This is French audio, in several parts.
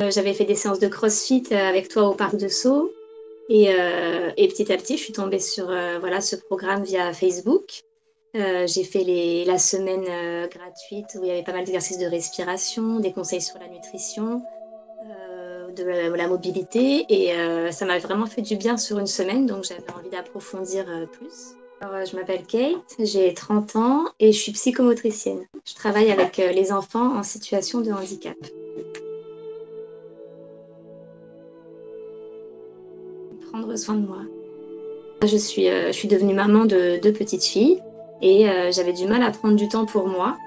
J'avais fait des séances de CrossFit avec toi au parc de Sceaux. Et petit à petit, je suis tombée sur voilà, ce programme via Facebook. J'ai fait la semaine gratuite où il y avait pas mal d'exercices de respiration, des conseils sur la nutrition, de la mobilité. Et ça m'a vraiment fait du bien sur une semaine, donc j'avais envie d'approfondir plus. Alors, je m'appelle Kate, j'ai 30 ans et je suis psychomotricienne. Je travaille avec les enfants en situation de handicap. Prendre soin de moi. Je suis devenue maman de deux petites filles et j'avais du mal à prendre du temps pour moi.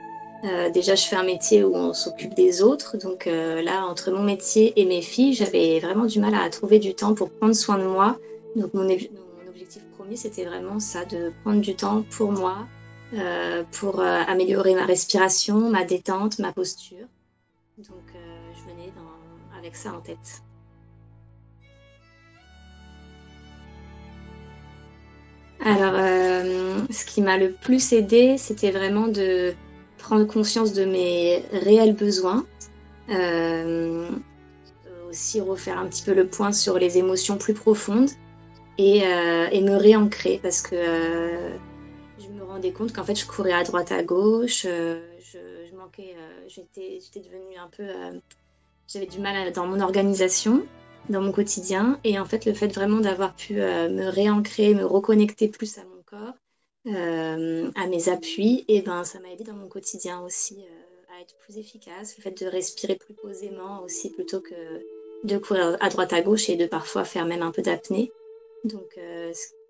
Déjà, je fais un métier où on s'occupe des autres. Donc là, entre mon métier et mes filles, j'avais vraiment du mal à trouver du temps pour prendre soin de moi. Donc mon objectif premier, c'était vraiment ça, de prendre du temps pour moi, pour améliorer ma respiration, ma détente, ma posture. Donc je venais avec ça en tête. Alors, ce qui m'a le plus aidé, c'était vraiment de prendre conscience de mes réels besoins. Euh, Aussi refaire un petit peu le point sur les émotions plus profondes et me réancrer parce que je me rendais compte qu'en fait, je courais à droite à gauche. Je manquais, j'étais devenue un peu. J'avais du mal dans mon organisation, dans mon quotidien. Et en fait, le fait vraiment d'avoir pu me réancrer, me reconnecter plus à mon corps, à mes appuis, et ben, ça m'a aidé dans mon quotidien aussi à être plus efficace. Le fait de respirer plus posément aussi plutôt que de courir à droite à gauche et de parfois faire même un peu d'apnée. Donc,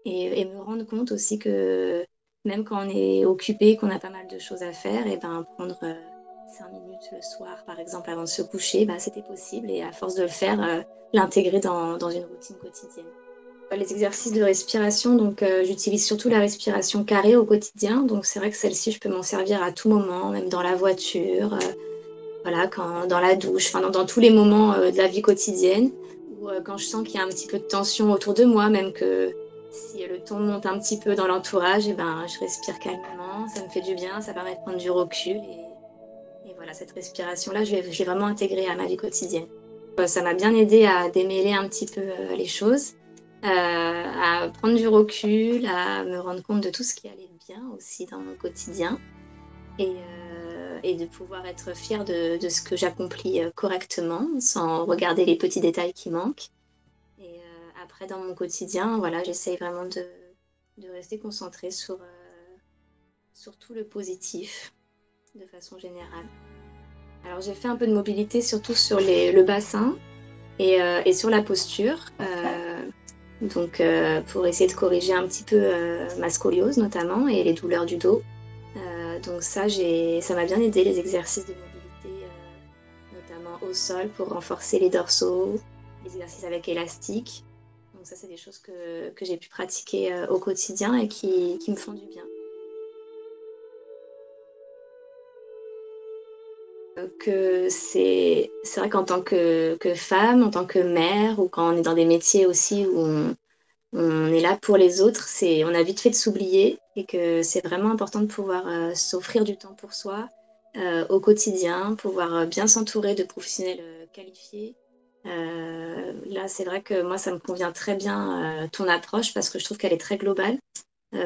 et me rendre compte aussi que même quand on est occupé, qu'on a pas mal de choses à faire, et ben prendre 5 minutes le soir, par exemple, avant de se coucher, bah, c'était possible. Et à force de le faire, l'intégrer dans une routine quotidienne. Les exercices de respiration, donc j'utilise surtout la respiration carrée au quotidien. Donc c'est vrai que celle-ci, je peux m'en servir à tout moment, même dans la voiture, voilà, dans la douche, enfin dans tous les moments de la vie quotidienne. Ou quand je sens qu'il y a un petit peu de tension autour de moi, même que si le ton monte un petit peu dans l'entourage, et ben, je respire calmement, ça me fait du bien, ça permet de prendre du recul. Et voilà, cette respiration-là, je l'ai vraiment intégrée à ma vie quotidienne. Ça m'a bien aidé à démêler un petit peu les choses, à prendre du recul, à me rendre compte de tout ce qui allait bien aussi dans mon quotidien et de pouvoir être fière de ce que j'accomplis correctement sans regarder les petits détails qui manquent. Et après, dans mon quotidien, voilà, j'essaye vraiment de rester concentrée sur tout le positif de façon générale. Alors j'ai fait un peu de mobilité surtout sur le bassin et sur la posture, donc pour essayer de corriger un petit peu ma scoliose notamment et les douleurs du dos. Donc ça m'a bien aidé les exercices de mobilité, notamment au sol pour renforcer les dorsaux, les exercices avec élastique. Donc ça c'est des choses que j'ai pu pratiquer au quotidien et qui me font du bien. Que c'est vrai qu'en tant que femme, en tant que mère, ou quand on est dans des métiers aussi où on est là pour les autres, on a vite fait de s'oublier et que c'est vraiment important de pouvoir s'offrir du temps pour soi au quotidien, pouvoir bien s'entourer de professionnels qualifiés. Là, c'est vrai que moi, ça me convient très bien ton approche parce que je trouve qu'elle est très globale.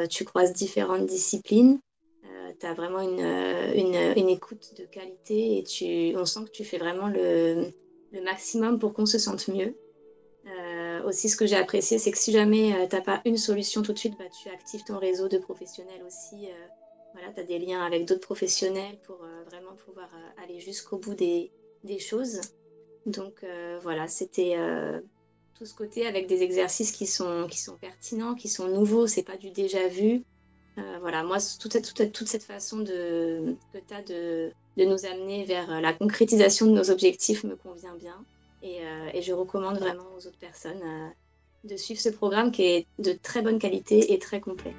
Tu croises différentes disciplines. Tu as vraiment une écoute de qualité et on sent que tu fais vraiment le maximum pour qu'on se sente mieux. Aussi, ce que j'ai apprécié, c'est que si jamais tu n'as pas une solution tout de suite, bah, tu actives ton réseau de professionnels aussi. Voilà, tu as des liens avec d'autres professionnels pour vraiment pouvoir aller jusqu'au bout des choses. Donc voilà, c'était tout ce côté avec des exercices qui sont pertinents, qui sont nouveaux, c'est pas du déjà vu. Voilà, moi, toute cette façon que tu as de nous amener vers la concrétisation de nos objectifs me convient bien. Et je recommande vraiment aux autres personnes de suivre ce programme qui est de très bonne qualité et très complet.